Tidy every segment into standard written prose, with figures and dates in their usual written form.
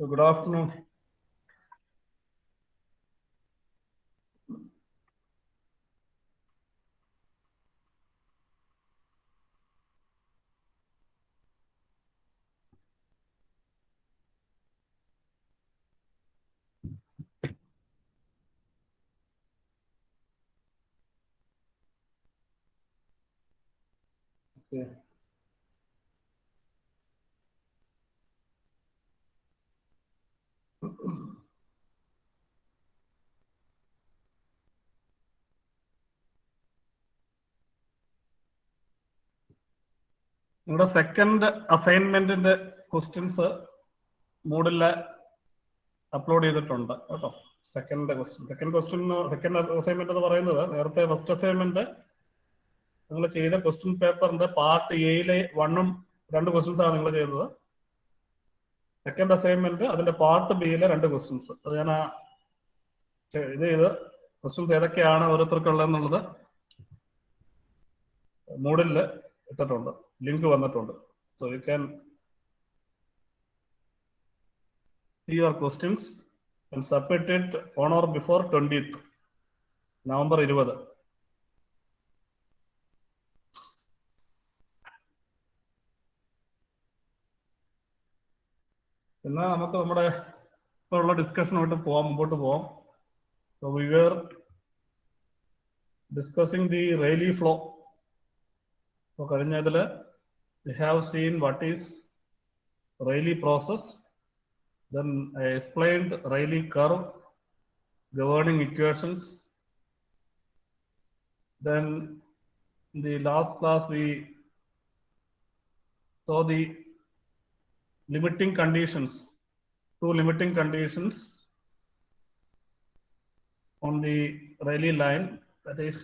So good afternoon. Okay. നമ്മുടെ second അസൈൻമെന്റിന്റെ questions മോഡിൽ upload ചെയ്തിട്ടുണ്ട് കേട്ടോ. സെക്കൻഡ് അസൈൻമെന്റ് എന്ന് പറയുന്നത് നേരത്തെ ഫസ്റ്റ് അസൈൻമെന്റ് നിങ്ങൾ ചെയ്ത ക്വസ്റ്റ്യൻ പേപ്പറിന്റെ പാർട്ട് എയിലെ 1ഉം 2 ക്വസ്റ്റ്യൻസ് ആണ് നിങ്ങൾ ചെയ്തത്. സെക്കൻഡ് അസൈൻമെന്റ് അതിന്റെ പാർട്ട് ബിയിലെ 2 ക്വസ്റ്റ്യൻസ്. അത് ഞാൻ ഇത് ചെയ്ത് ക്വസ്റ്റ്യൻസ് ഏതൊക്കെയാണ് ഓരോരുത്തർക്കുള്ളതെന്നുള്ളത് മോഡിൽ ഇട്ടിട്ടുണ്ട്, ലിങ്ക് വന്നിട്ടുണ്ട്. So you can see your questions and submit it on or before 20th November 20. എന്നാൽ നമുക്ക് നമ്മുടെ ഇപ്പോഴുള്ള ഡിസ്കഷനായിട്ട് മുമ്പോട്ട് പോവാം. So we were discussing the Rayleigh flow. So കഴിഞ്ഞതിൽ we have seen what is Rayleigh process. Then I explained Rayleigh curve, governing equations. Then in the last class we saw the limiting conditions, 2 limiting conditions on the Rayleigh line, that is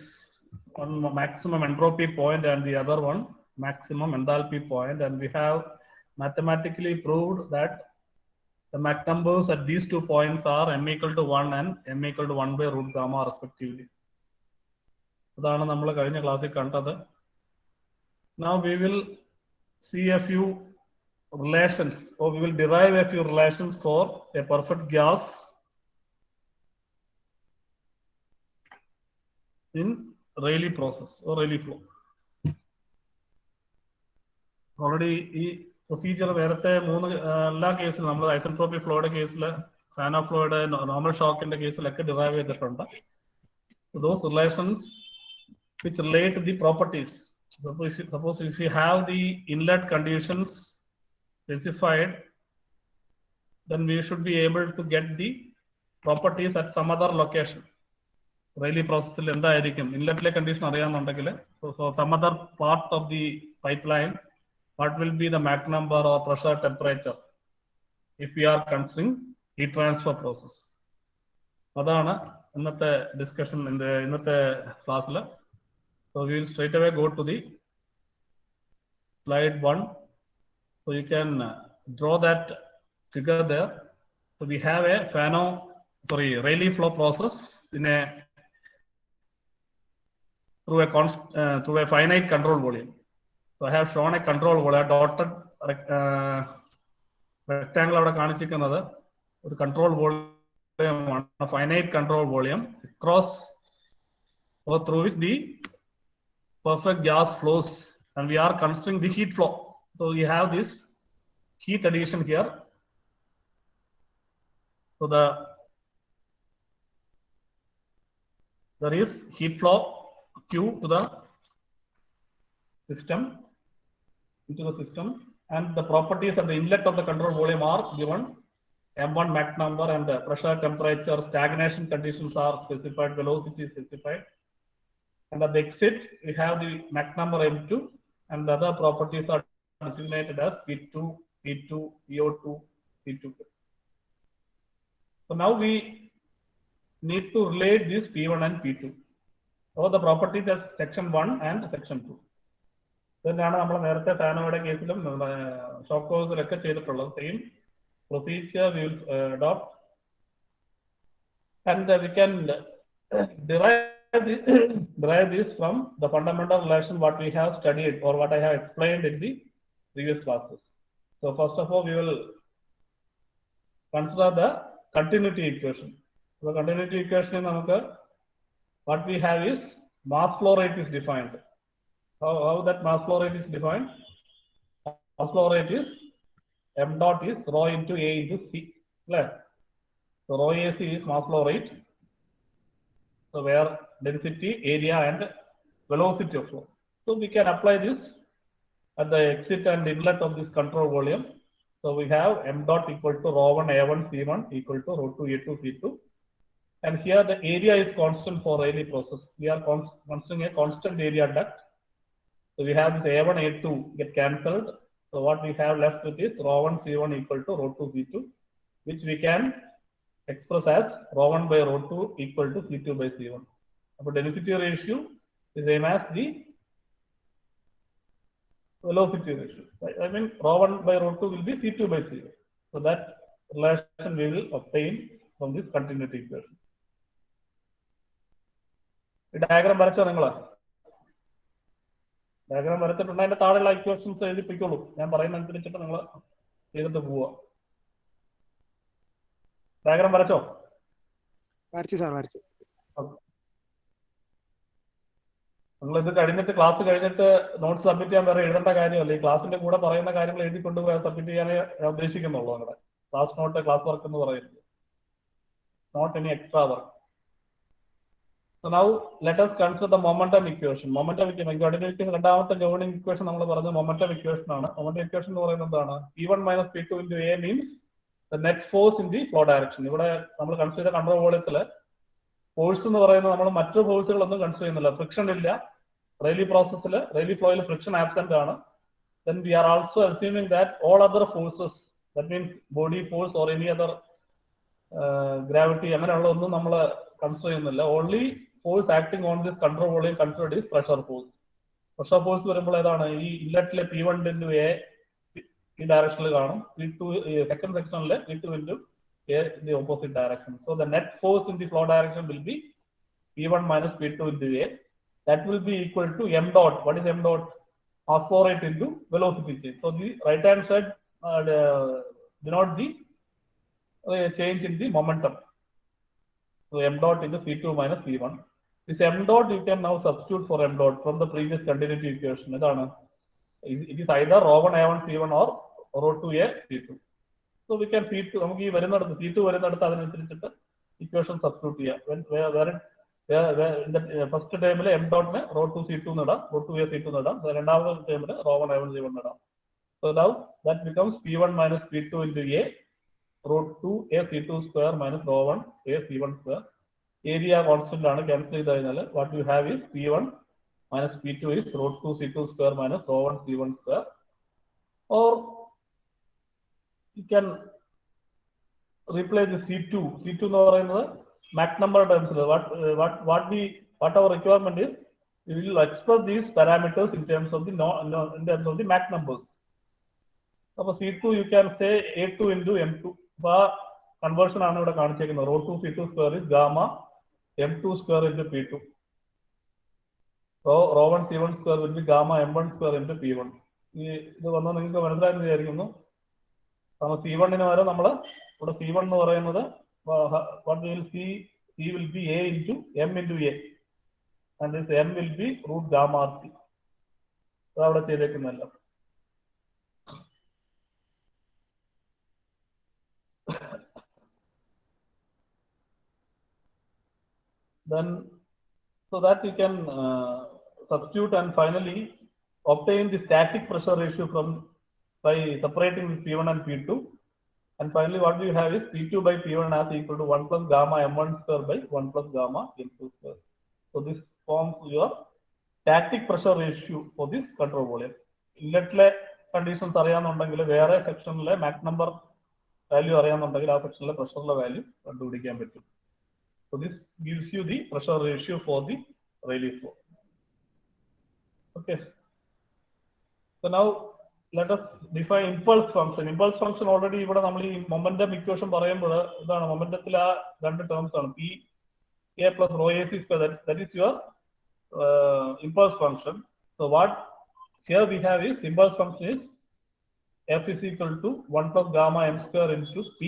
one maximum entropy point and the other one maximum enthalpy point, and we have mathematically proved that the Mach numbers at these 2 points are m equal to 1 and m equal to 1 by root gamma respectively. അതാണ് നമ്മൾ കഴിഞ്ഞ ക്ലാസ്സിൽ കണ്ടത്. Now we will see a few relations, or we will derive a few relations for a perfect gas in Rayleigh process or Rayleigh flow. Already ഈ procedure നേരത്തെ എല്ലാ കേസിലും നമ്മൾ ഐസെൻട്രോപിക് ഫ്ലോയുടെ കേസിൽ, ഫാനോ ഫ്ലോയുടെ, നോർമൽ ഷോക്കിന്റെ കേസിലൊക്കെ ഡിറൈവ് ചെയ്തിട്ടുണ്ട്. Those relations which relate to the properties. Suppose if you have the inlet conditions specified, then we should be able to get the properties at some other location. Rayleigh process എന്തായിരിക്കും ഇൻലെറ്റിലെ condition അറിയാമെന്നുണ്ടെങ്കിൽ, so some other part of the pipeline, what will be the Mach number or pressure temperature if we are considering heat transfer process. അതാണ് ഇന്നത്തെ discussion ഇന്നത്തെ ക്ലാസ്സിൽ. So we will straight away go to the slide 1. So you can draw that figure there. So we have a Rayleigh flow process in through a finite control volume. So I have shown a control volume, dotted rectangle അവിടെ കാണിച്ചിരിക്കുന്നത് ഒരു control volume, a finite control volume across or through which the perfect gas flows, and we are considering the heat flow. So we have this heat addition here. So there is heat flow Q to the system, into the system, and the properties at the inlet of the control volume are given. M1 Mach number and the pressure, temperature, stagnation conditions are specified, velocity is specified. And at the exit, we have the Mach number M2, and the other properties are designated as P2, P2, PO2, P2. So now we need to relate these P1 and P2, or the properties as section 1 and section 2. ഇതാണ് നമ്മൾ നേരത്തെ ഫാനോയുടെ കേസിലും shock കോഴ്സിലൊക്കെ ചെയ്തിട്ടുള്ളത്. Same procedure we will adopt, and we can derive this from the fundamental relation what we have studied or what I have explained in the previous classes. So first of all, we will consider the continuity equation. The continuity equation, what we have is mass flow rate is defined. How that mass flow rate is defined? Mass flow rate is m dot is rho into A into C. So rho AC is mass flow rate. So where density, area, and velocity of flow. So we can apply this at the exit and inlet of this control volume. So we have m dot equal to rho 1 A1 C1 equal to rho 2 A2 C2. And here the area is constant for Rayleigh process. We are considering a constant area duct. So we have this A1 A2 get cancelled. So what we have left with is rho 1 C1 equal to rho 2 C2, which we can express as rho 1 by rho 2 equal to C2 by C1. But density ratio is same as the velocity ratio. I mean, rho 1 by rho 2 will be C2 by C1. So that relation we will obtain from this continuity equation. The diagram varacha ningala. Diagram varachittund adinte thaazheyulla equations ezhipikkollu. Njan parayunna anusarichittu ningal cheyittu pova. Diagram varacho? Varachu sir, varachu. നിങ്ങൾ ഇത് കഴിഞ്ഞിട്ട് class കഴിഞ്ഞിട്ട് notes submit ചെയ്യാൻ വേറെ എഴുതേണ്ട കാര്യമല്ല. ഈ ക്ലാസിന്റെ കൂടെ പറയുന്ന കാര്യങ്ങൾ എഴുതി കൊണ്ടുപോയി സബ്മിറ്റ് ചെയ്യാനേ ഉദ്ദേശിക്കുന്നുള്ളൂ. നിങ്ങളുടെ ക്ലാസ് നോട്ട്, ക്ലാസ് വർക്ക് എന്ന് പറയുന്നത്, not any extra work. So now let us consider the momentum equation. Momentum equation രണ്ടാമത്തെ ഗവേണിംഗ് ഇക്വേഷൻ നമ്മൾ പറഞ്ഞ momentum equation ആണ്. Momentum equation എന്ന് പറയുന്നത് എന്താണ്? P1 minus P2 into A means the net force in the flow direction. ഇവിടെ നമ്മൾ consider ചെയ്ത കൺട്രോൾ വോളിയത്തില് ഫോഴ്സ് എന്ന് പറയുന്നത് നമ്മൾ മറ്റു ഫോഴ്സുകളൊന്നും കൺസിഡർ ചെയ്യുന്നില്ല. ഫ്രിക്ഷൻ ഇല്ല. Rayleigh process, Rayleigh flow friction absent. Then we are also assuming that all other forces, that means body force or any other gravity, consider only force acting on this control volume considered is pressure force. Pressure force inlet P1 into A direction, P2 second section P2 into A in the opposite direction. So the net force in the flow direction will be P1 minus P2 into A. That will be equal to m dot. What is m dot? Mass flow rate into velocity change. So the right hand side denote the change in the momentum. So m dot into C2 minus C1. This m dot you can now substitute for m dot from the previous continuity equation. It is either rho 1 A1 C1 or rho 2 A C2. So we can C2 C2 equation substitute here. In the first term m dot rho 2 C2 rho 2 A C2 the രണ്ടാമത്തെ term rho 1 A1 C1 So now that becomes P1 minus P2 into A rho 2 A C2 square minus rho 1 A C1 square. Area constant cancel. What you have is P1 minus P2 is rho 2 C2 square minus rho 1 C1 square. Or you can replace the C2. C2 no Mach number terms. What our requirement is, we will express these parameters in terms of the in terms of the Mach numbers. So C2 you can say A2 into M2. Conversion rho 2 C2 square is gamma M2 square into P2. So rho 1 C1 square will be gamma M1 square into P1. This one നിങ്ങൾക്ക് മനസ്സിലായെന്ന് C1 ന് വരെ നമ്മൾ ഇവിടെ C1 എന്ന് പറയുന്നത് what we will see, C will be A into M into A, and this M will be root gamma RT. Then, so that you can substitute and finally obtain the static pressure ratio from by separating P1 and P2. And finally, what we have is P2 by P1 as equal to 1 plus gamma M1 square by 1 plus gamma M2 square. So this forms your static pressure ratio for this control volume. Inlet conditions അറിയാന്നുണ്ടെങ്കിൽ വേറെ സെക്ഷനിലെ Mach number value അറിയാന്നുണ്ടെങ്കിൽ ആ സെക്ഷനിലെ പ്രഷറിലെ value കണ്ടുപിടിക്കാൻ പറ്റും. So this gives you the pressure ratio for the Rayleigh flow. Okay. So now let us define impulse function. Impulse function already ഇവിടെ നമ്മൾ ഈ momentum equation പറയുമ്പോൾ ഇതാണ് momentum രണ്ട് terms ആണ് P A plus rho AC square. That is your impulse function. So what here we have is impulse function is F is equal to 1 plus gamma M square into P.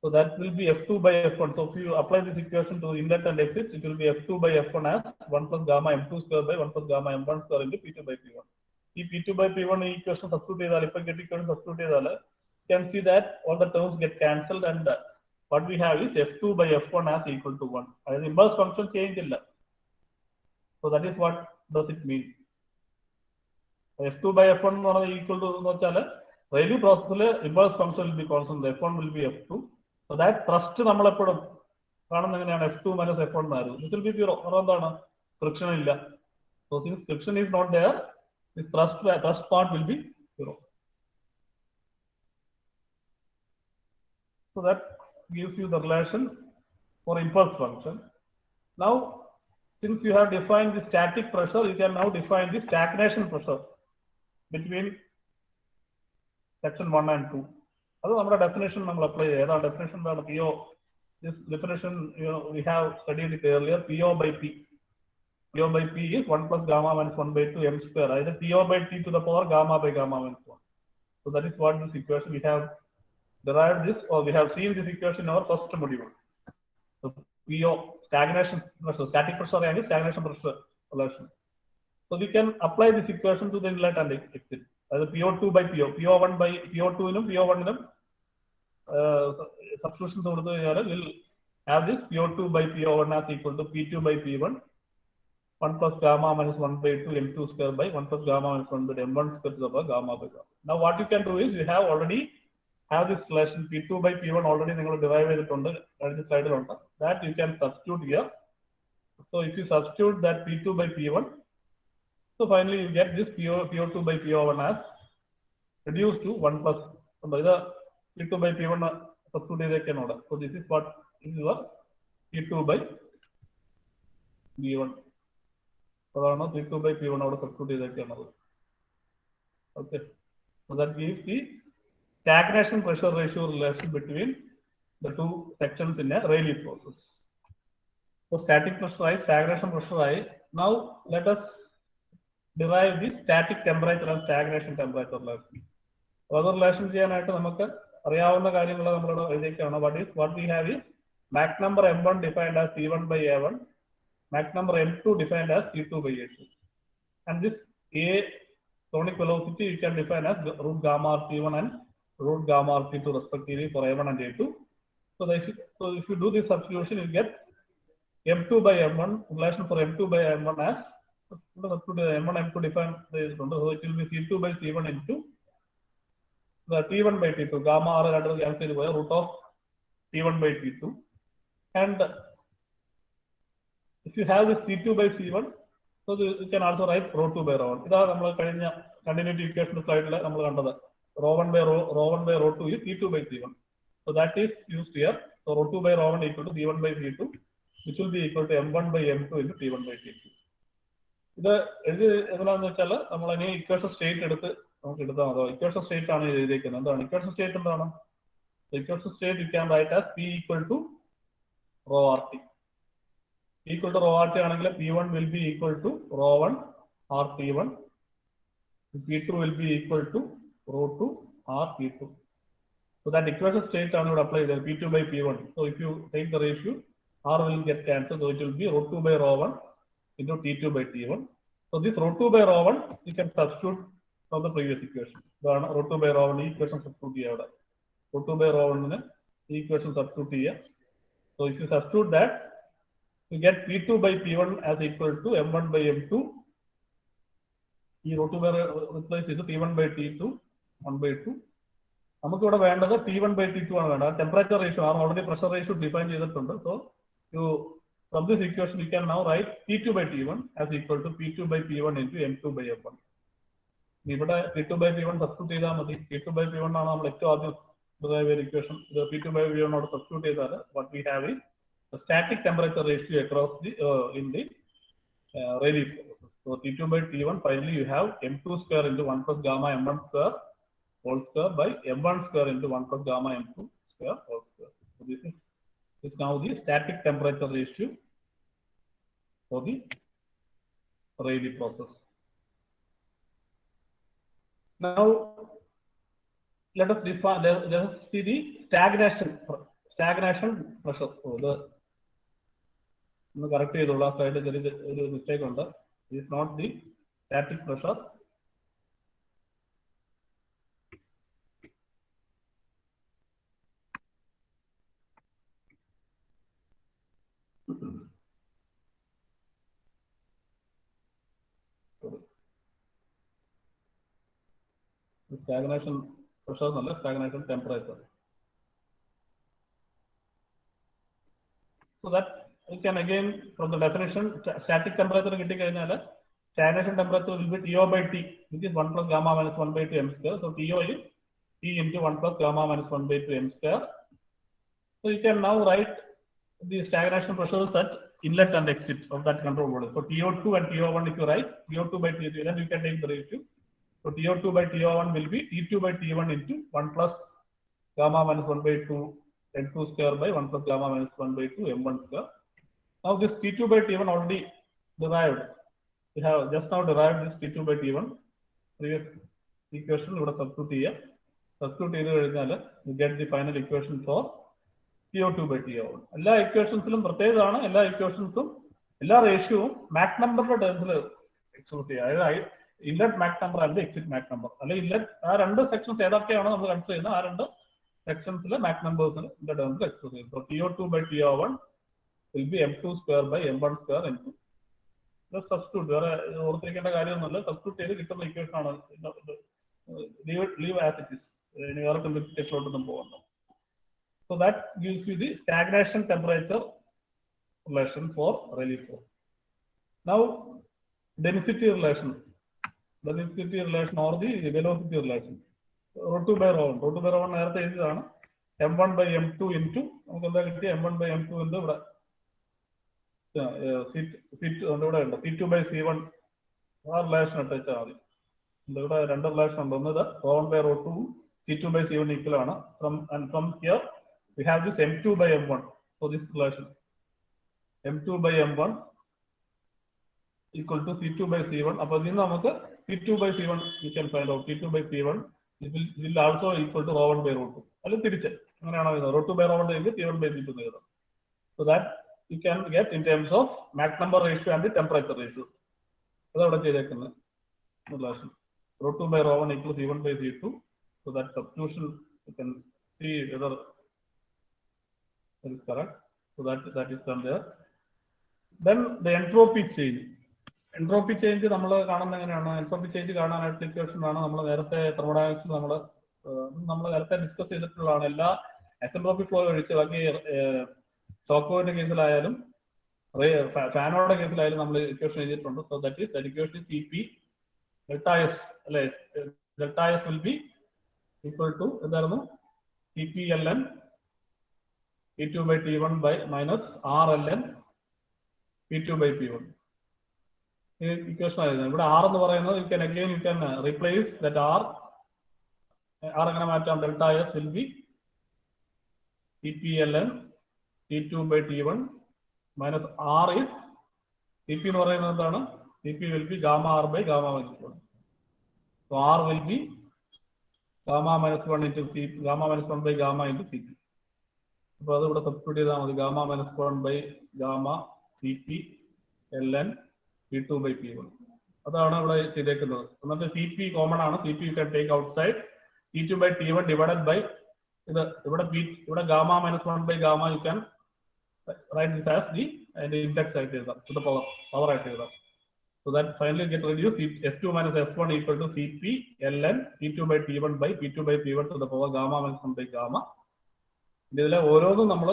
So that will be F2 by F1. So if you apply this equation to inlet and exit, it will be F2 by F1 as 1 plus gamma M2 square by 1 plus gamma M1 square into P2 by P1. If P2 by P1 equation substitute, you can see that all the terms get cancelled, and what we have is F2 by F1 as equal to 1. The impulse function change. So that is what does it mean. F2 by F1 equal to Rayleigh process impulse function will be constant. F1 will be F2. So that thrust F2 minus F1. This will be zero. Friction. So since friction is not there, this thrust part will be zero. So that gives you the relation for impulse function. Now, since you have defined the static pressure, you can now define the stagnation pressure between section 1 and 2. That's our definition. Definition PO. This definition, we have studied it earlier. PO by P. PO by P is 1 plus gamma minus 1 by 2 m square. Either PO by T to the power gamma by gamma minus 1. So that is what this equation we have derived this, or we have seen this equation in our first module. So PO stagnation pressure, static pressure and stagnation pressure relation. So we can apply this equation to the inlet and exit. Either PO2 by PO, PO1 by PO2 in PO1 substitutions will have this PO2 by PO1 as equal to P2 by P1, 1 plus gamma minus 1 by 2 M2 square by 1 plus gamma minus 1 by M1 square to the power gamma by gamma. Now what you can do is you have already have this relation P2 by P1 already derived this slide that you can substitute here. So if you substitute that P2 by P1, so finally you get this PO2 by PO1 as reduced to 1 plus P2 by P1 substitute. So this is what is your P2 by P1. So P2 by P1 substitute. Okay. So that gives the stagnation pressure ratio relation between the two sections in a Rayleigh process. So static pressure I, stagnation pressure I. Now let us derive the static temperature and stagnation temperature relation. Other relations what we have is Mach number M1 defined as T1 by A1, Mach number M2 defined as T2 by A2. And this A sonic velocity you can define as root gamma T1 and root gamma T2 respectively for A1 and A2. So if you do this substitution, you get M2 by M1 relation for M2 by M1 as M1 M2 defined, so it will be C2 by C1 into the T1 by T2 gamma R root of T1 by T2. And if you have this C2 by C1, so you can also write rho 2 by rho 1. This is continuity equation slide. Rho 1 by rho 2 is T2 by C1. So that is used here. So rho 2 by rho 1 equal to C1 by C2, which will be equal to M1 by M2 into T1 by T2. This equation state equation state equation state the equation state you can write as P equal to rho RT. Equal to rho RT P1 will be equal to rho 1 RT1. P2 will be equal to rho 2 RT2. So that equation state would apply there P2 by P1. So if you take the ratio, R will get cancelled. So it will be rho 2 by rho 1 into T2 by T1. So this rho 2 by rho 1 you can substitute from the previous equation. Rho 2 by rho 1 equation substitute here. Rho 2 by rho 1 equation substitute here. So if you substitute that, you get P2 by P1 as equal to M1 by M2. Rho 2 by replace is T1 by T2, 1 by 2. T1 by T2 temperature ratio already pressure ratio defined. So you from this equation you can now write P2 by T1 as equal to P2 by P1 into M2 by M1. P2 by P1 substitute P2 by P1 equation. The P2 by P1 substitute what we have is the static temperature ratio across the in the Rayleigh process. So T2 by T1 finally you have M2 square into 1 plus gamma M1 square whole square by M1 square into 1 plus gamma M2 square whole square. So this is now the static temperature ratio for the Rayleigh process. Now let us define. Let us see the stagnation pressure. ഇത് ഒന്ന് correct ചെയ്തോളൂ, ആ സൈഡിൽ ഒരു mistake ഉണ്ട്. Is not the static pressure. Stagnation pressure എന്നല്ല, stagnation temperature. So that you can again from the definition, static temperature കിട്ടി കഴിഞ്ഞാൽ stagnation temperature will be TO by T, which is 1 plus gamma minus 1 by 2 m square. So TO is T into 1 plus gamma minus 1 by 2 m square. So you can now write the stagnation pressures at inlet and exit of that control volume. So TO2 and TO1, if you write TO2 by TO2, then you can take the ratio. So TO2 by TO1 will be T2 by T1 into 1 plus gamma minus 1 by 2 m2 square by 1 plus gamma minus 1 by 2 m1 square. Now this T2 by T1 already derived. We have just now derived this T2 by T1. Previous equation would have substitute here. Substitute here, you get the final equation for TO2 by TO1. All equations പ്രത്യേകമാണ്. എല്ലാ equations എല്ലാ റേഷ്യോവും Mac നമ്പറിന്റെ ടേംസിൽ express ചെയ്യുക. അതായത് inlet Mach number അല്ല exit Mach number, അല്ലെങ്കിൽ inlet ആ രണ്ട് sections ഏതൊക്കെയാണോ നമ്മൾ കൺസിഡർ ചെയ്യുന്നത്, ആ രണ്ട് sections max numbers in the terms expressed. So TO2 by TO1 will be m2 square by m1 square into. Let's substitute. Substitute the equation. Leave as it is. So that gives you the stagnation temperature relation for Rayleigh flow. Now density relation or the velocity relation. Rho2 by Rho1. Rho2 by Rho1 നേരത്തെ എഴുതിയതാണ്. m1 by m2 into നമുക്ക് എന്താ കിട്ടിയ m1 by m2 ഉണ്ട് ഇവിടെ. ഇവിടെ ഉണ്ട് C2 by C1 ആ റിലേഷൻ ഇട്ടാൽ മതി. ഇവിടെ രണ്ട് റിലേഷൻ ഉണ്ട്. ഒന്ന് Rho1 by Rho2 C2 by C1 equal ആണ്. From here we have this m2 by m1. So this relation m2 by m1 equal to C2 by C1. അപ്പോൾ ഇതിൽ നിന്ന് നമുക്ക് C2 by C1 you can find out. C2 by C1 will also equal to Rho1 by Rho2. അല്ലെങ്കിൽ തിരിച്ച് അങ്ങനെയാണോ എഴുതുന്നത്? Rho2 by Rho1 എഴുതി T1 by T2 എഴുതാം. So that you can get in terms of Mach number ratio and the temperature ratio. അതവിടെ ചെയ്തേക്കുന്നത് relation. Rho2 by Rho1 equals T1 by T2. So that substitution you can see whether that is correct. So that is done there. Then the entropy change. Entropy change നമ്മൾ കാണുന്നത് എങ്ങനെയാണ്? Entropy change കാണാനായിട്ട് equation ആണ് നമ്മൾ നേരത്തെ തെർമോഡൈനാമിക്സിൽ നമ്മൾ നേരത്തെ discuss ചെയ്തിട്ടുള്ളതാണ്. എല്ലാ ഐസെൻട്രോപിക് ഫ്ലോ ഒഴിച്ച് ബാക്കി ഷോക്കോവിന്റെ കേസിലായാലും ഫാനോയുടെ കേസിലായാലും നമ്മൾ ഇക്വേഷൻ എഴുതിയിട്ടുണ്ട്. So that is equation CP delta S അല്ലെ, delta S will be equal to എന്തായിരുന്നു? CP ln P2 by T1 by minus R ln P2 by P1. Equation ഇവിടെ R എന്ന് പറയുന്നത് you can replace that R എങ്ങനെ മാറ്റാം? delta S will be CP ln T2 by T1 minus R is CP എന്ന് പറയുന്നത് എന്താണ്? CP will be gamma R by gamma minus 1. So R will be gamma minus 1 into CP, gamma minus 1 by gamma into CP. അപ്പോൾ അത് ഇവിടെ substitute ചെയ്താൽ മതി. gamma minus 1 by gamma CP ln P2 by P1. അതാണ് ഇവിടെ ചെയ്തേക്കുന്നത്. എന്നിട്ട് CP common ആണ്. CP you can take outside. T2 by T1 divided by ഇവിടെ gamma minus 1 by gamma you can write this as the index ആയിട്ട് എഴുതാം, to the power ആയിട്ട് എഴുതാം. So that finally get reduced. S2 minus S1 equal to CP ln T2 by T1 by P2 by P1 to the power gamma minus 1 by gamma. ഇതിലെ ഓരോന്നും നമ്മൾ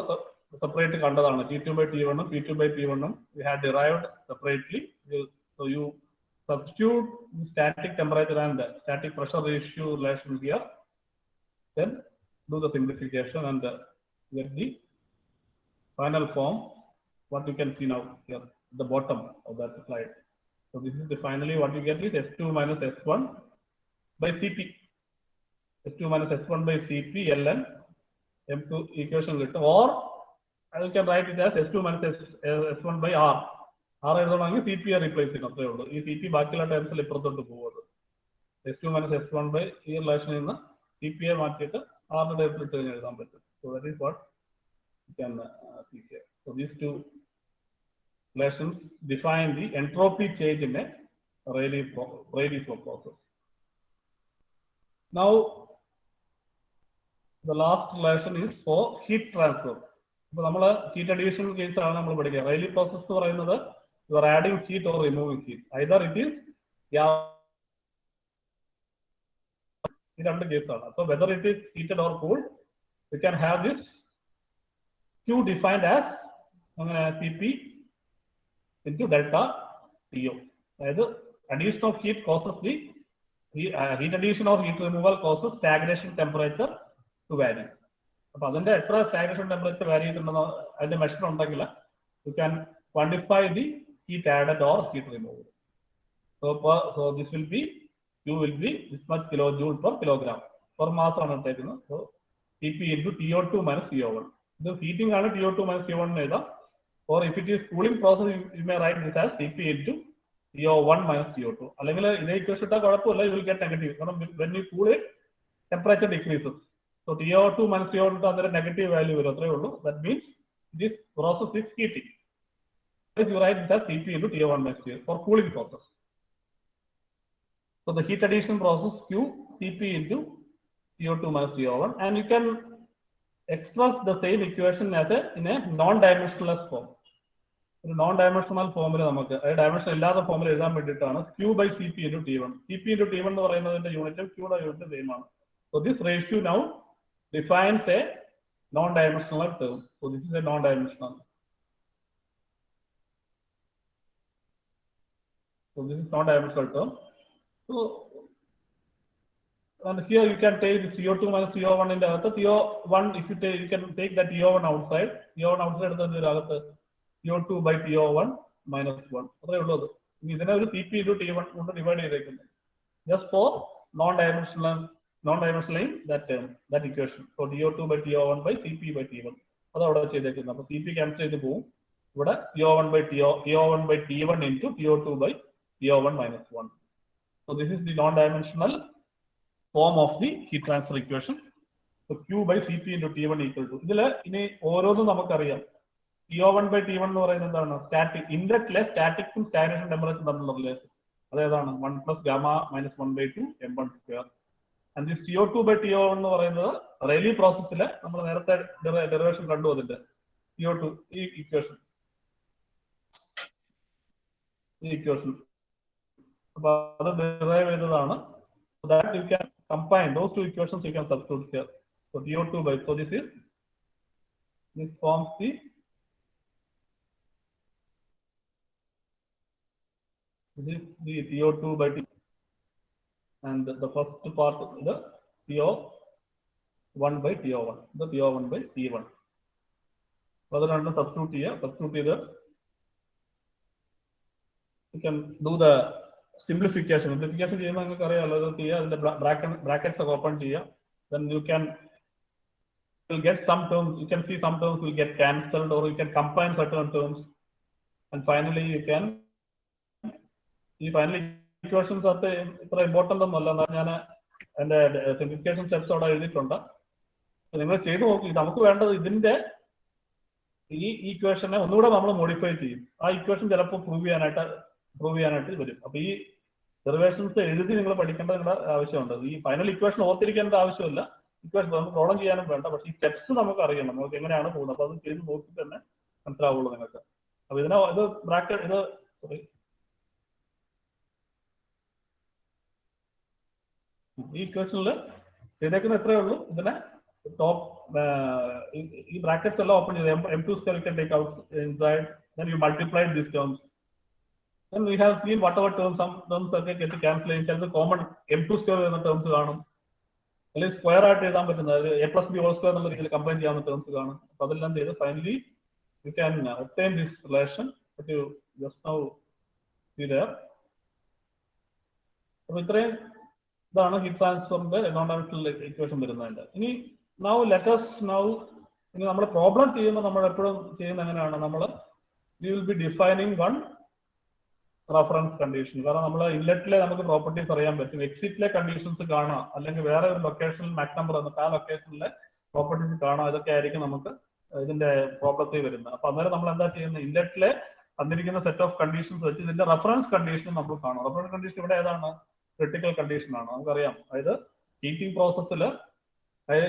separate കണ്ടതാണ്. T2 by T1 P2 by P1 we had derived separately. So you substitute the static temperature and the static pressure ratio relation here, then do the simplification and get the final form what you can see now here at the bottom of that slide. So this is the finally what you get is S2 minus S1 by CP. S2 minus S1 by CP ln M2 equation കിട്ടും. Or you can write it as S2 minus S1 by R. R എഴുതണമെങ്കിൽ CP replace ചെയ്യണം, അത്രേ ഉള്ളൂ. ഈ CP ബാക്കിയുള്ള ടേംസിൽ ഇപ്പുറത്തോട്ട് പോകുന്നത്. S2 minus S1 by ഈ റിലേഷനിൽ നിന്ന് CP മാറ്റിയിട്ട് R ടേംസിൽ ഇട്ട് കഴിഞ്ഞാൽ എഴുതാൻ പറ്റും. So that is what You can see here. So these two relations define the entropy change in a Rayleigh flow process. Now, the last relation is for heat transfer. So, heat addition case Rayleigh process you are adding heat or removing heat. Either it is so whether it is heated or cooled, we can have this Q defined as Cp into delta TO. Either addition of heat causes the heat addition or heat removal causes stagnation temperature to vary. So the stagnation temperature varies at the measure you can quantify the heat added or heat removed. So this will be Q will be this much kilojoule per kilogram per mass on taken. So Cp into TO2 minus TO1. The heating on TO2 minus TO1 or if it is cooling process, you may write this as Cp into TO1 minus TO2. You will get negative. When you cool it, temperature decreases. So TO2 minus TO1 is a negative value. That means this process is heating. You write this as Cp into TO1 minus TO2 for cooling process. So the heat addition process Q Cp into TO2 minus TO1, and you can express the same equation as in a non-dimensionless form. In a non-dimensional formula, a dimensional formula Q by Cp into T1. Cp into T1 is the unit of Q unit same. So this ratio now defines a non-dimensional term. So this is a non-dimensional. So this is non-dimensional term. So and here you can take the CO2 minus CO1 in the other CO1. If you take, you can take that CO1 outside. CO1 outside the CO2 by TO1 minus 1. This is Cp into T1 divided just for non-dimensional that term, that equation. So TO2 by TO1 by Cp by T1. So Cp cancel the boom. TO1 by T1 into TO2 by TO1 minus 1. So this is the non-dimensional form of the heat transfer equation. So Q by Cp into T1 equal to. TO1 by T1 static inlet less static to stagnation temperature relation. 1 plus gamma minus 1 by 2 m1 square. And this TO2 by TO1 Rayleigh process derivation TO2 equation. So that you can combine those two equations, you can substitute here. So TO2 by, so this forms the TO2 by T, and the first part of the TO1 by TO1, the TO1 by T1. Rather than substitute here, you can do the simplification. Brackets are open here. Then you can will get some terms. You can see some terms will get cancelled, or you can combine certain terms, and finally you can. The final equations are important and the simplification steps are equation modify equation derivations final equation bracket this question top brackets open m2 square you can take out inside, then you multiply these terms. Then we have seen whatever terms, some terms are getting cancelled in terms of common m2 square terms at least square a plus b whole square combine terms. Finally you can obtain this relation that you just now see there. So the heat transfer non-dimensional equation. Now let us problem we will be defining one reference condition. Inlet properties exit conditions locational Mach number location properties ഇതിന്റെ പ്രോബ്ലത്തിൽ വരുന്നത്. അപ്പൊ അന്നേരം നമ്മൾ എന്താ ചെയ്യുന്നത്, ഇൻലെറ്റിലെ തന്നിരിക്കുന്ന set of conditions വെച്ച് ഇതിന്റെ റെഫറൻസ് കണ്ടീഷൻ നമ്മൾ കാണും. റെഫറൻസ് കണ്ടീഷൻ ഇവിടെ ഏതാണ്, ക്രിട്ടിക്കൽ കണ്ടീഷൻ ആണ്. നമുക്കറിയാം, അതായത് ഹീറ്റിംഗ് പ്രോസസ്സിൽ,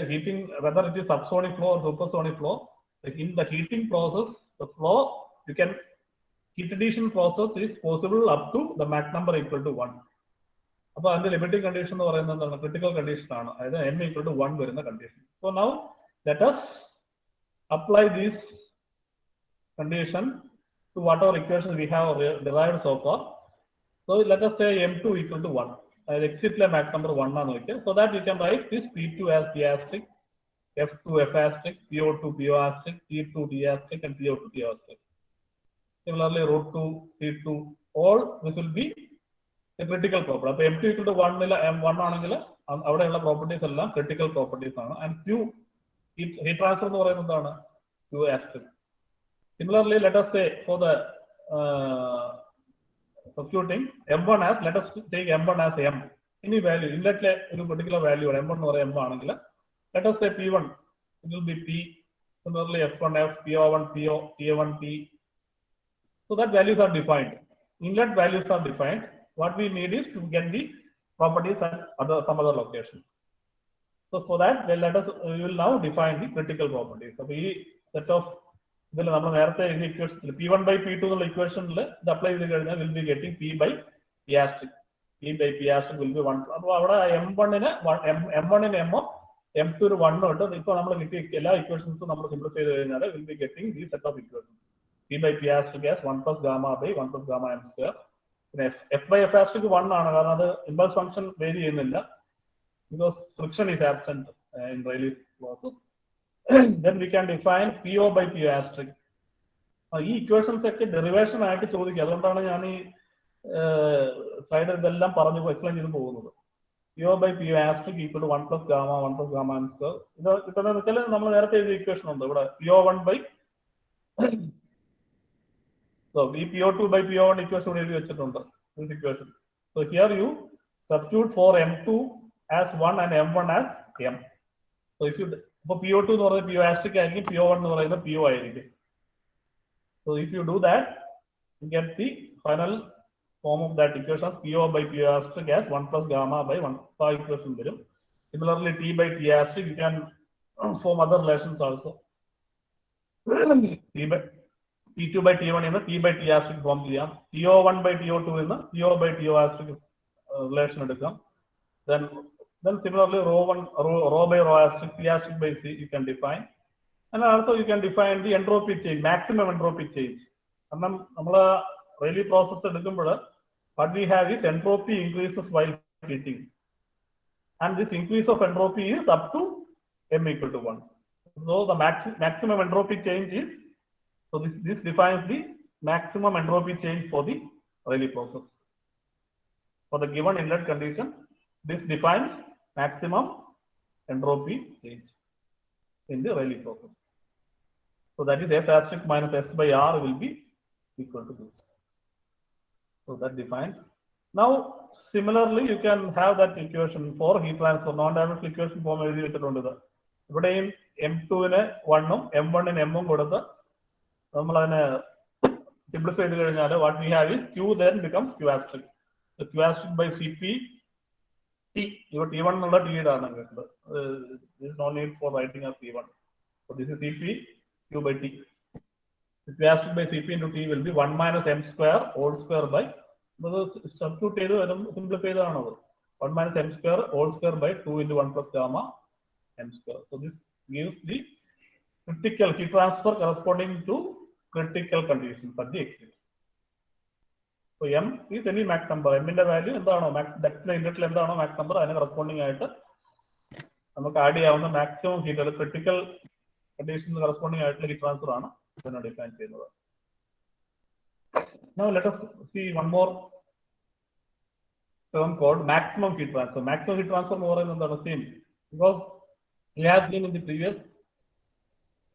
heating, whether it is subsonic flow or supersonic flow, in the heating process, the flow, you can, heat addition process is possible up to the Mach number equal to 1. അപ്പോൾ അതിന്റെ limiting condition എന്ന് പറയുന്നത് എന്താണ്, critical condition ആണ്. അതായത് n equal to 1 വരുന്ന condition. So now let us apply this condition to whatever equation we have derived so far. So let us say m2 equal to 1. Exit Mach number 1 ആണ് നോക്കിയാൽ. So that you can write this P2 as P asterisk, F2 F asterisk, PO2 PO asterisk, T2 T asterisk, and PO2 T asterisk. Similarly, root 2, T2, all this will be a critical property. അപ്പോൾ M2 equal to 1 ആണെങ്കിൽ അവിടെയുള്ള properties എല്ലാം critical properties ആണ്. And Q, heat transfer എന്ന് പറയുന്നത് എന്താണ്, Q asterisk. Similarly, let us say for the substituting m1 as, let us take m1 as m, any value, inletലെ ഒരു particular value m1 എന്ന് പറയുന്നത് m ആണെങ്കിൽ, let us say p1, it will be p. Similarly, f1 f, po1 po, ta1 t. So that values are defined, inlet values are defined. What we need is to get the properties at some other location. So for that, then let us, we will now define the critical properties. So ഈ set of ഇതിൽ നമ്മൾ നേരത്തെ equation P1 by P2 എന്നുള്ള ഇക്വേഷനിൽ ഇത് apply ചെയ്ത് കഴിഞ്ഞാൽ will be getting P by P asterisk. P by P asterisk will be 1. അപ്പോൾ അവിടെ m1ന് m, m2 1 ഉണ്ട്. ഇപ്പോൾ നമ്മൾ കിട്ടിയ എല്ലാ ഇക്വേഷൻസും നമ്മൾ സിംപ്ലിഫൈ ചെയ്ത് കഴിഞ്ഞാൽ വിൽ ബി ഗെറ്റിംഗ് ഈ set of equations. P by P asterisk as 1 plus gamma by 1 plus gamma m square. പിന്നെ F by F asterisk 1 ആണ്, കാരണം അത് ഇമ്പൾസ് ഫംഗ്ഷൻ വേരി ചെയ്യുന്നില്ല, because friction is absent in Rayleigh's process. Then we can define PO by PO asterisk. ഈ equations ഒക്കെ derivation ആയിട്ട് ചോദിക്കുക. അതുകൊണ്ടാണ് ഞാൻ ഈ സ്ലൈഡ് ഇതെല്ലാം പറഞ്ഞു എക്സ്പ്ലെയിൻ ചെയ്ത് പോകുന്നത്. PO by PO asterisk equal to 1 plus gamma m square. ഇത് കിട്ടുന്നതെന്ന് വെച്ചാൽ നമ്മൾ നേരത്തെ എഴുതിയ ഇക്വേഷൻ ഉണ്ട് ഇവിടെ, PO1 by so ഈ PO2 by PO1 ഇക്വേഷൻ ഇവിടെ എഴുതി വെച്ചിട്ടുണ്ട്, this equation. So here you substitute for m2 as 1 and m1 as m. So if you, അപ്പോൾ PO2 എന്ന് പറയുന്നത് PO asterisk ആയിരിക്കും, PO1 എന്ന് പറയുന്നത് PO ആയിരിക്കും. So if you do that, you get the final form of that equation, PO by PO asterisk as 1 plus gamma by 1. So equation വരും. Similarly, T by T asterisk, you can form other relations also. T2 by T1 എന്ന് T by T asterisk form ചെയ്യാം. TO1 by TO2 എന്ന് TO by TO asterisk relation എടുക്കാം. Then similarly, rho by rho asterisk, P asterisk by C you can define. And also you can define the entropy change, maximum entropy change. കാരണം നമ്മൾ Rayleigh process എടുക്കുമ്പോൾ what we have is entropy increases while heating. And this increase of entropy is up to m equal to 1. So the maximum entropy change is, so this defines the maximum entropy change for the Rayleigh process. For the given inlet condition, this defines maximum entropy change in the Rayleigh process. So that is S asterisk minus S by R will be equal to this. So that defines. Now similarly, you can have that equation for heat transfer, non-dimensional equation form എഴുതി വെച്ചിട്ടുണ്ട്. ഇവിടെയും m2ന് 1ഉം m1ന് m ഉം കൊടുത്ത് നമ്മൾ അതിനെ simplify ചെയ്ത് കഴിഞ്ഞാൽ what we have is Q then becomes Q asterisk. So Q asterisk by Cp T, your T1 എന്നുള്ള T ആണ് കിട്ടുന്നത്. There is no need for writing as T1. So this is Cp Q by T. Q asterisk by Cp into T will be 1 minus m square whole square by, substitute ചെയ്ത് simplify ചെയ്തതാണത്, 1 minus m square whole square by 2 into 1 plus gamma m square. So this gives the critical heat transfer corresponding to critical conditions at the exit. So m is any max number. M ന്റെ value എന്താണോ ഡെപ്തിലെ ഇൻലെറ്റിൽ എന്താണോ max number, അതിന് corresponding ആയിട്ട് നമുക്ക് add ചെയ്യാവുന്ന maximum heat, അത് critical കണ്ടീഷന് corresponding ആയിട്ടുള്ള heat transfer ആണ് ഇതിനെ ഡിഫൈൻ ചെയ്യുന്നത്. Now let us see one more term called maximum heat transfer. Maximum heat transfer എന്ന് പറയുന്നത് എന്താണ്? Same, because we have seen in the previous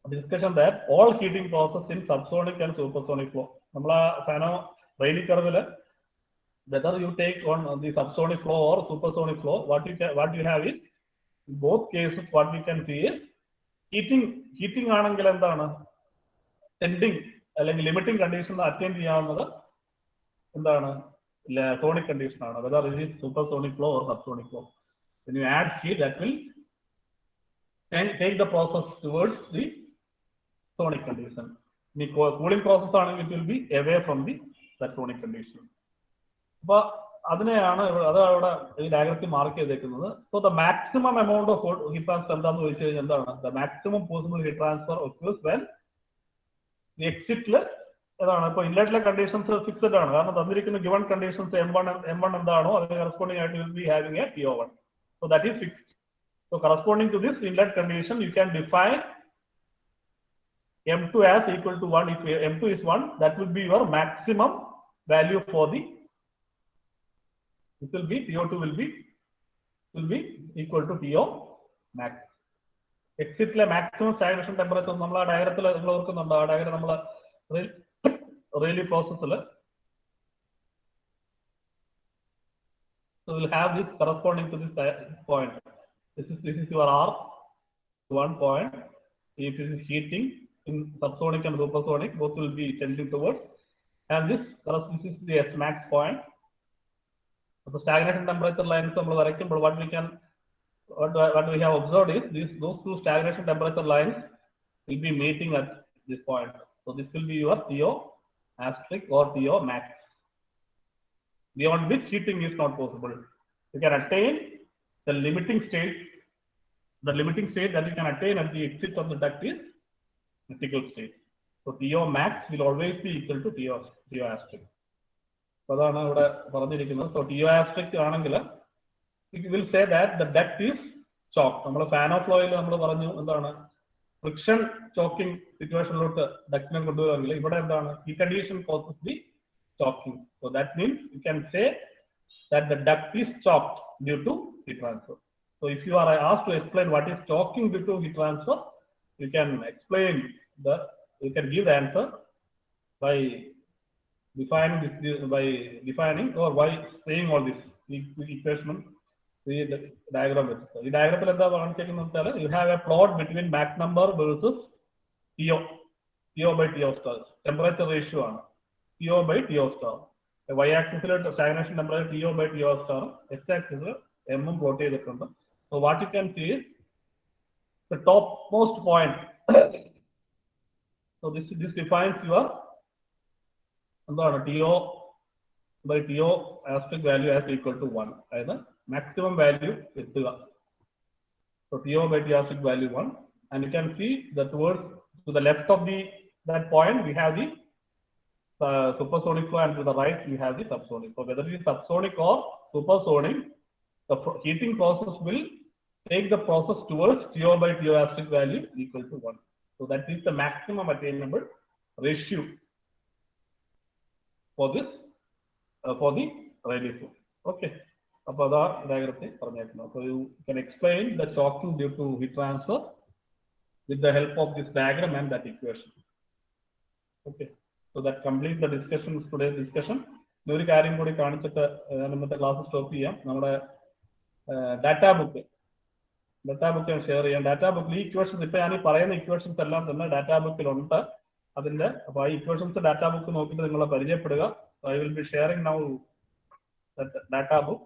discussion that all heating process in subsonic and supersonic flow. നമ്മൾ ഫാനോ Rayleigh curve, whether you take on the subsonic flow or supersonic flow, what you have is, in both cases what we can see is heating ആണെങ്കിൽ എന്താണ് tending അല്ലെങ്കിൽ limiting condition attain ചെയ്യാവുന്നത് എന്താണ് sonic condition ആണ്. Whether it is super sonic flow or subsonic flow. when you add heat that will take the process towards the sonic condition. In cooling process it will be away from the sonic condition. അപ്പോൾ അതിനെയാണ് അതവിടെ ഈ ഡയഗ്രത്തിൽ mark ചെയ്തേക്കുന്നത്. So the maximum amount of heat transfer എന്താണെന്ന് ചോദിച്ചു കഴിഞ്ഞാൽ എന്താണ് the maximum possible heat transfer occurs when the എക്സിറ്റില് ഏതാണ് ഇപ്പോൾ ഇൻലെറ്റിലെ കണ്ടീഷൻസ് ഫിക്സഡ് ആണ്. കാരണം തന്നിരിക്കുന്ന ഗിവൺ കണ്ടീഷൻസ് M1 എന്താണോ അതിന് കറസ്പോണ്ടിങ് ആയിട്ട് will be having A PO1. So that is fixed. So corresponding to this inlet condition, you can define M2 as equal to 1. If M2 is 1, that will be your maximum value for the. This will be PO2 will be equal to PO max. Exit le maximum stagnation temperature. നമ്മൾ ആ ഡയഗ്രത്തിൽ നിങ്ങൾ ഓർക്കുന്നുണ്ടോ? ആ diagram നമ്മൾ Rayleigh process le. So we'll have this corresponding to this point. This is your R1 point. If this is heating in subsonic and supersonic, both will be tending towards. And this is the S max point. So stagnation temperature lines, but what we have observed is those two stagnation temperature lines will be meeting at this point. So this will be your PO asterisk or PO max, beyond which heating is not possible. You can attain the limiting state. The limiting state that you can attain at the exit of the duct is critical state. So PO max will always be equal to PO asterisk. So that's so PO asterisk it will say that the duct is choked. We fan of flow friction choking situation duct heat condition causes the choking. So that means you can say that the duct is choked due to heat transfer. So if you are asked to explain what is choking due to heat transfer, you can give the answer by defining or by saying all this equation. See the diagram. The diagram you have a plot between Mach number versus PO by TO star temperature ratio on PO by TO star. Y-axis stagnation temperature TO by TO star, x-axis M plot. So what you can see is the topmost point. So this defines your TO by TO asterisk value as equal to 1. Either maximum value is so TO by TO asterisk value 1, and you can see that to the left of that point we have the supersonic flow, and to the right we have the subsonic. So whether it is subsonic or supersonic, the heating process will take the process towards TO by TO asterisk value equal to 1. So that is the maximum attainable ratio for this for the Rayleigh flow. Okay. So you can explain the choking due to heat transfer with the help of this diagram and that equation. Okay. So that completes the discussion, today's discussion. ഒരു കാര്യം കൂടി കാണിച്ചിട്ട് നമ്മുടെ class stop ചെയ്യാം. നമ്മുടെ data book share ചെയ്യാം. Data ബുക്കിൽ ഈ ഇക്വേഷൻസ് ഇപ്പൊ ഞാൻ ഈ പറയുന്ന ഇക്വേഷൻസ് എല്ലാം തന്നെ ഡാറ്റാ ബുക്കിലുണ്ട്. അതിന്റെ അപ്പൊ ആ ഇക്വേഷൻസ് ഡാറ്റാ ബുക്ക് നോക്കിയിട്ട് നിങ്ങളെ പരിചയപ്പെടുക. I will be sharing now data book.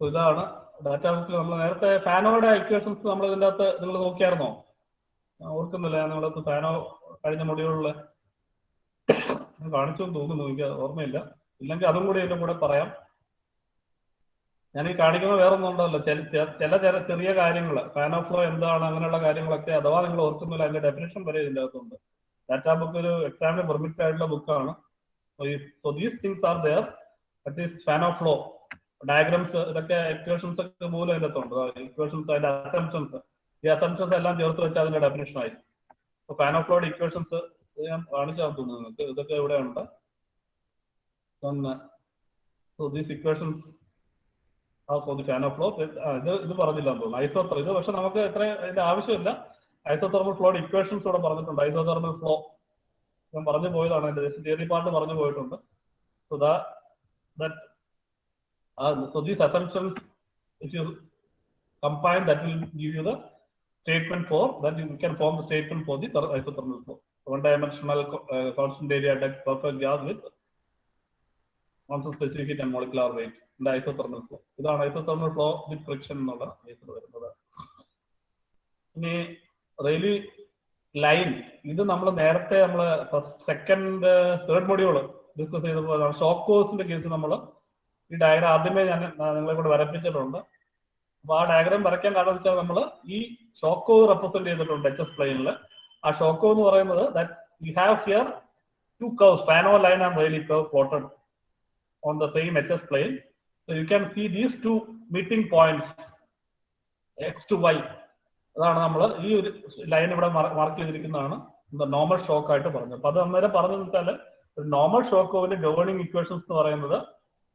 ഇതാണ് ഡാറ്റാ ബുക്കിൽ നമ്മൾ നേരത്തെ ഫാനോയുടെ ഇക്വേഷൻസ് നമ്മൾ ഇതിൻ്റെ അകത്ത് നിങ്ങൾ നോക്കിയായിരുന്നോ? ഓർക്കുന്നില്ല, ഞാൻ നിങ്ങളത് ഫാനോ കഴിഞ്ഞ മൊഡ്യൂളിൽ കാണിച്ചു എന്ന് തോന്നുന്നു, എനിക്ക് ഓർമ്മയില്ല. ഇല്ലെങ്കിൽ അതും കൂടി എൻ്റെ കൂടെ പറയാം. ഞാൻ ഈ കാണിക്കുന്നത് വേറെ ഒന്നും ഉണ്ടല്ലോ, ചില ചെറിയ കാര്യങ്ങൾ, ഫാൻ ഓഫ് ഫ്ലോ എന്താണ് അങ്ങനെയുള്ള കാര്യങ്ങളൊക്കെ അഥവാ നിങ്ങൾ ഓർക്കുന്നില്ല അതിന്റെ ഡെഫിനേഷൻ വരെ ഇതിൻ്റെ അകത്തുണ്ട്. ഡാറ്റാ ബുക്ക് ഒരു എക്സാമിന് പെർമിറ്റ് ആയിട്ടുള്ള ബുക്കാണ്. So these things are there. That is fan of flow diagrams, ഇതൊക്കെ ഇക്വേഷൻസ് ഒക്കെ മൂലം അതിൻ്റെ അകത്തുണ്ട്. ഇക്വേഷൻസ് അതിന്റെ അസംപ്ഷൻസ്, ഈ അസംപ്ഷൻസ് എല്ലാം ചേർത്ത് വെച്ച് അതിന്റെ ഡെഫിനേഷൻ ആയി. അപ്പോൾ ഫാൻ ഓഫ് ഫ്ലോയുടെ ഇക്വേഷൻസ് ഞാൻ കാണിച്ചാൽ തോന്നുന്നു നിങ്ങൾക്ക്. ഇതൊക്കെ ഇവിടെ ഉണ്ട്. So these equations for the fan of flow. ഇത് പറഞ്ഞില്ല തോന്നുന്നു ഐസോതെർമൽ. ഇത് പക്ഷെ നമുക്ക് എത്ര ഇതിന്റെ ആവശ്യമില്ല. ഐസോതെർമൽ ഫ്ലോയുടെ ഇക്വേഷൻസ് ഇവിടെ പറഞ്ഞിട്ടുണ്ട്. ഐസോതെർമൽ ഫ്ലോ ഞാൻ പറഞ്ഞു പോയതാണ്, അതിന്റെ തിയറി പാർട്ട് പറഞ്ഞു പോയിട്ടുണ്ട്. So so these assumptions, if you combine, that will give you the statement for that you can form the statement for the isothermal flow. One-dimensional constant area depth perfect gas with constant specific heat and molecular weight in the isothermal flow. ഇതാണ് isothermal flow with friction എന്നുള്ള കേസിൽ വരുന്നത്. ഇനി Reilly line, ഇത് നമ്മൾ നേരത്തെ second third module discuss ചെയ്തപ്പോൾ shock കോഴ്സിന്റെ കേസ് നമ്മൾ ഈ ഡയഗ്രാം ആദ്യമേ ഞാൻ നിങ്ങളെ കൂടെ വരപ്പിച്ചിട്ടുണ്ട്. അപ്പൊ ആ ഡയഗ്രാം വരയ്ക്കാൻ കാരണം വെച്ചാൽ നമ്മൾ ഈ ഷോക്ക് കോവ് റെപ്രസെന്റ് ചെയ്തിട്ടുണ്ട് HS പ്ലെയിനിൽ. ആ ഷോക്ക് കോവ് എന്ന് പറയുന്നത് that you have here two curves, Fanno line and Rayleigh curve plotted on the same HS plane. So you can see these two meeting points X to Y. അതാണ് നമ്മൾ ഈ ഒരു line ഇവിടെ mark ചെയ്തിരിക്കുന്നതാണ് normal shock ആയിട്ട് പറഞ്ഞത്. അപ്പൊ അത് അന്നേരം പറഞ്ഞതെന്ന് വെച്ചാൽ ഒരു നോർമൽ ഷോക്ക് കോവിന്റെ ഗവേണിംഗ് ഇക്വേഷൻസ് എന്ന് പറയുന്നത്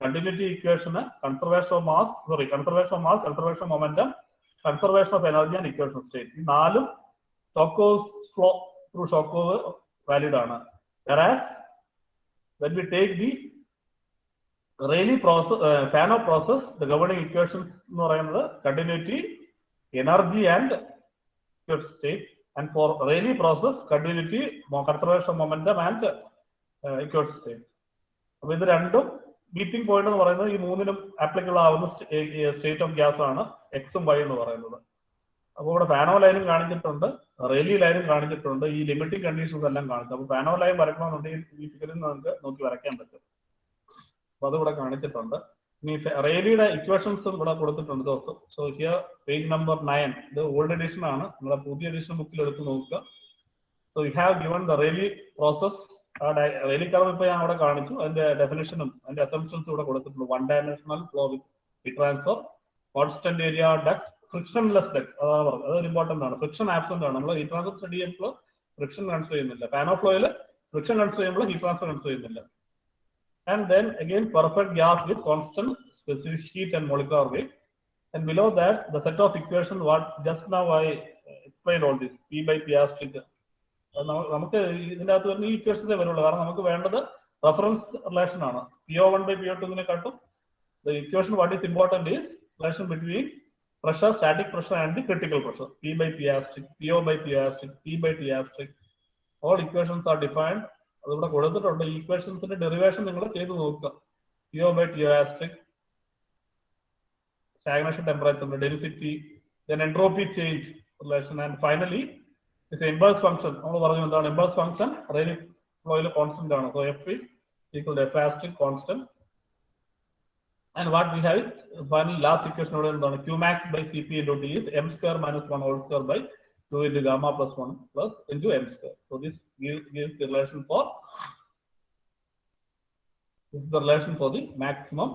continuity equation, conservation of mass, conservation of momentum, conservation of energy and equation state. ഈ നാലും shock cove flow through shock cove valid ആണ്. Whereas when we take the Rayleigh process, Fano process, the governing equations എന്ന് പറയുന്നത് continuity, energy and equation state, and for Rayleigh process continuity, conservation of momentum and equation state. അപ്പൊ ഇത് രണ്ടും meeting point എന്ന് പറയുന്നത് ഈ മൂന്നിനും ആപ്ലിക്കബിൾ ആവുന്ന സ്റ്റേറ്റ് ഓഫ് ഗ്യാസ് ആണ് എക്സും വൈ എന്ന് പറയുന്നത്. അപ്പോൾ ഇവിടെ ഫാനോ ലൈനും കാണിച്ചിട്ടുണ്ട്, റെയിലി ലൈനും കാണിച്ചിട്ടുണ്ട്, ഈ ലിമിറ്റിംഗ് കണ്ടീഷൻസ് എല്ലാം കാണിച്ചു. അപ്പോൾ ഫാനോ ലൈൻ വരയ്ക്കണമെന്നുണ്ടെങ്കിൽ ഈ ഫിഗറിൽ നിന്ന് നമുക്ക് നോക്കി വരയ്ക്കാൻ പറ്റും. അപ്പൊ അതിവിടെ കാണിച്ചിട്ടുണ്ട്. ഇനി റെയിലിയുടെ ഇക്വേഷൻസും ഇവിടെ കൊടുത്തിട്ടുണ്ട്. സോ ഹിയർ പേജ് നമ്പർ 9, ഇത് ഓൾഡ് എഡിഷൻ ആണ്, നിങ്ങളുടെ പുതിയ എഡിഷൻ ബുക്കിൽ എടുത്ത് നോക്കുക. So you have given the Reilly process. Reilly curve ഇപ്പൊ ഞാൻ അവിടെ കാണിച്ചു, അതിന്റെ ഡെഫിനിഷനും അതിന്റെ അസംപ്ഷൻസും ഇവിടെ കൊടുത്തിട്ടുണ്ട്. One dimensional flow with heat transfer, constant area duct, frictionless duct. അതാണ് പറഞ്ഞത്, അതൊരു ഇമ്പോർട്ടന്റ് ആണ്. ഫ്രിക്ഷൻ ആബ്സെന്റ് ആണ്. നമ്മൾ ഹീറ്റ് ട്രാൻസ്ഫർ സ്റ്റഡി ചെയ്യുമ്പോൾ ഫ്രിക്ഷൻ കൺസിഡർ ചെയ്യുന്നില്ല. ഫാനോ ഫ്ലോയിൽ ഫ്രിക്ഷൻ കൺസിഡർ ചെയ്യുമ്പോൾ ഹീറ്റ് ട്രാൻസ്ഫർ കൺസിഡർ ചെയ്യുന്നില്ല. And then again perfect gas with constant specific heat and molecular weight. And below that the set of equations what just now I explained all this, P by P r strict. നമുക്ക് ഇതിന്റെ അകത്ത് വരുന്ന ഈ ഇക്വേഷൻസേ വരുള്ളൂ, കാരണം നമുക്ക് വേണ്ടത് reference relation ആണ്. PO1 by PO2 കാട്ടും the equation what is important is relation between pressure, static pressure and the critical pressure. P by P r strict, PO by P r strict, P by T r strict. All equations are defined. അതിവിടെ കൊടുത്തിട്ടുണ്ട്. ഈ ഇക്വേഷൻസിന്റെ derivation നിങ്ങൾ ചെയ്ത് നോക്കുക. PO by T r strict, stagnation temperature, density, then entropy change relation, and finally this impulse function. നമ്മൾ പറഞ്ഞു എന്താണ് impulse function? Rayleigh flow constant ആണ്. So F is equal to F strict constant. And what we have is finally last equation ഇവിടെ എന്താണ്? Qmax by Cp into T is m square minus 1 whole square by 2 into gamma plus 1 plus into m square. So this gives the relation for the maximum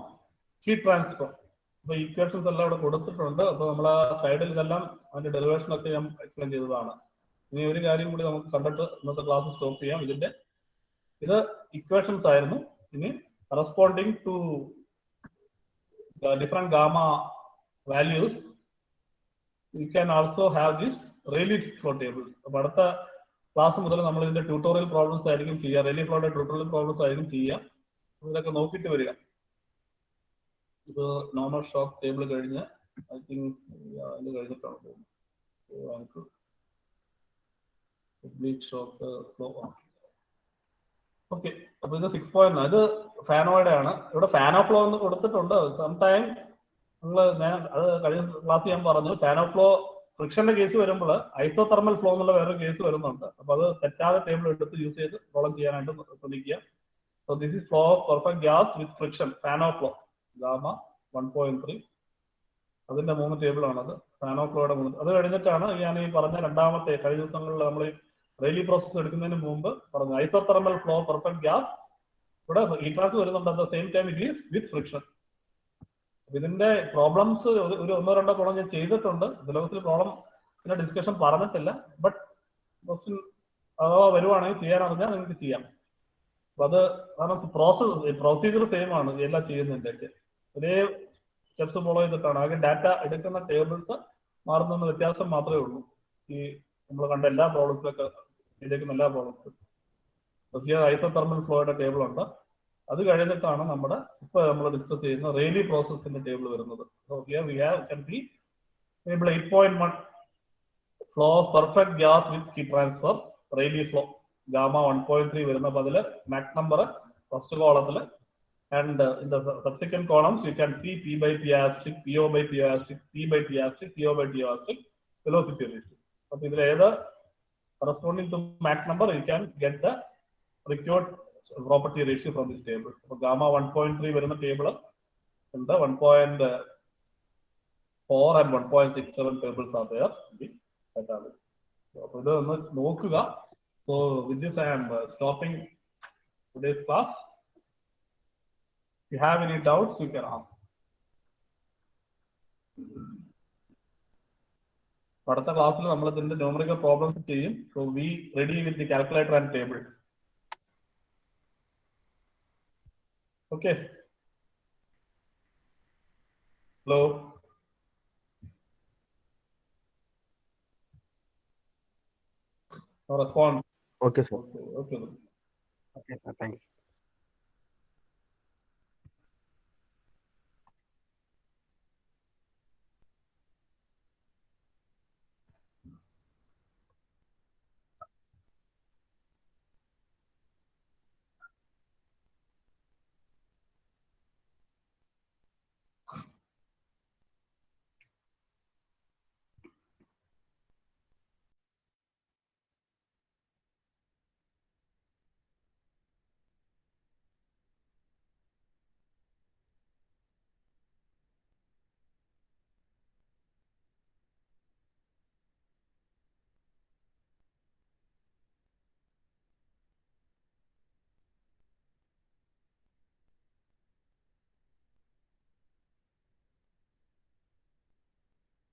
heat transfer. So equations എല്ലാം ഇവിടെ കൊടുത്തിട്ടുണ്ട്. അപ്പോൾ നമ്മൾ ആ സൈഡിൽ ഇതെല്ലാം അതിന്റെ derivation ഒക്കെ ഞാൻ എക്സ്പ്ലെയിൻ ചെയ്തതാണ്. ഇനി ഒരു കാര്യം കൂടി നമുക്ക് കണ്ടിട്ട് ഇന്നത്തെ ക്ലാസ് സ്റ്റോപ്പ് ചെയ്യാം. ഇത് ഇക്വേഷൻസ് ആയിരുന്നു. ഇനി corresponding to different gamma values you can also have this Rayleigh flow tables. അപ്പോൾ അടുത്ത ക്ലാസ് മുതൽ നമ്മൾ ഇതിന്റെ ട്യൂട്ടോറിയൽ പ്രോബ്ലംസ് ആയിരിക്കും ചെയ്യുക. Rayleigh ഫ്ലോയുടെ ട്യൂട്ടോറിയൽ പ്രോബ്ലംസ് ആയിരിക്കും ചെയ്യുക. ഇതൊക്കെ നോക്കിയിട്ട് വരിക. ഇത് നോർമൽ ഷോക്ക് ടേബിൾ കഴിഞ്ഞ് ഐ തിങ്ക് ഇത് കഴിഞ്ഞിട്ടാണ് പോകുന്നത്. Shock flow. ഓക്കെ, അപ്പൊ ഇത് 6.9 ഇത് ഫാനോയുടെ ആണ്. ഇവിടെ ഫാനോ ഫ്ലോ എന്ന് കൊടുത്തിട്ടുണ്ട്. സംടൈം ഞാൻ അത് കഴിഞ്ഞ ക്ലാസ് ഞാൻ പറഞ്ഞു, ഫാനോ ഫ്ലോ ഫ്രിക്ഷന്റെ കേസ് വരുമ്പോൾ ഐസോതെർമൽ ഫ്ലോ എന്നുള്ള വേറൊരു കേസ് വരുന്നുണ്ട്. അപ്പൊ അത് തെറ്റാതെ ടേബിൾ എടുത്ത് യൂസ് ചെയ്ത് പ്രോബ്ലം ചെയ്യാനായിട്ട് ശ്രമിക്കുക. So this is flow of perfect gas with friction, Fanno flow gamma 1.3. അതിന്റെ 3 ടേബിൾ ആണത്, ഫാനോ ഫ്ലോയുടെ 3. അത് കഴിഞ്ഞിട്ടാണ് ഞാൻ ഈ പറഞ്ഞ രണ്ടാമത്തെ കഴിഞ്ഞ ദിവസങ്ങളിൽ നമ്മൾ റെയിലി പ്രോസസ് എടുക്കുന്നതിന് മുമ്പ് പറഞ്ഞു ഐസോതെർമൽ ഫ്ലോ പെർഫെക്റ്റ് ഗ്യാസ്. ഇവിടെ ഹീറ്റ് ട്രാൻസ്ഫർ വരുന്നുണ്ട്. At the same time it is with friction. ഇതിന്റെ പ്രോബ്ലംസ് ഒരു 1-2 പ്രോബ്ലം ഞാൻ ചെയ്തിട്ടുണ്ട്. സിലബസിൽ പ്രോബ്ലം ഡിസ്കഷൻ പറഞ്ഞിട്ടില്ല. ബട്ട് ക്വസ്റ്റ്യൻ അഥവാ വരുവാണെങ്കിൽ ചെയ്യാൻ അറിഞ്ഞാൽ നിങ്ങൾക്ക് ചെയ്യാം. അപ്പൊ അത് കാരണം പ്രൊസീജിയർ സെയിം ആണ് എല്ലാം ചെയ്യുന്നതിന്റെ. ഒരേ സ്റ്റെപ്സ് ഫോളോ ചെയ്തിട്ടാണ്. ആകെ ഡാറ്റ എടുക്കുന്ന ടേബിൾസ് മാറുന്ന വ്യത്യാസം മാത്രമേ ഉള്ളൂ. ഈ നമ്മൾ കണ്ട എല്ലാ പ്രോബ്ലംസിലൊക്കെ ചെയ്തേക്കുന്ന എല്ലാ പ്രോബ്ലംസും. ഐസോതെർമൽ ഫ്ലോയുടെ ടേബിൾ ഉണ്ട്. അത് കഴിഞ്ഞിട്ടാണ് നമ്മുടെ ഇപ്പൊ നമ്മൾ ഡിസ്കസ് ചെയ്യുന്ന റെയ്ലി പ്രോസസ്സിന്റെ ടേബിൾ വരുന്നത്. Table 8.1 flow perfect gas with heat transfer Rayleigh flow gamma 1.3 വരുന്നപ്പോൾ അതിൽ മാക് നമ്പർ ഫസ്റ്റ് കോളത്തിൽ and in the subsequent columns you can see P by P asterisk, PO by PO asterisk, P by P asterisk, CO by PO asterisk, velocity ratio. So if either corresponding to Mach number you can get the required property ratio from this table. So gamma 1.3 വരുന്ന table and the 1.4 and 1.67 tables are there. So ഇത് ഒന്ന് നോക്കുക. So with this I am stopping today's class. If you have any doubts, you can ask. അടുത്ത ക്ലാസ്സിൽ നമ്മൾ ഇതിന്റെ numerical problems ചെയ്യും. So we ready with the calculator and table. Okay. Hello. No response. Okay, sir. Okay. Okay, sir. Thanks.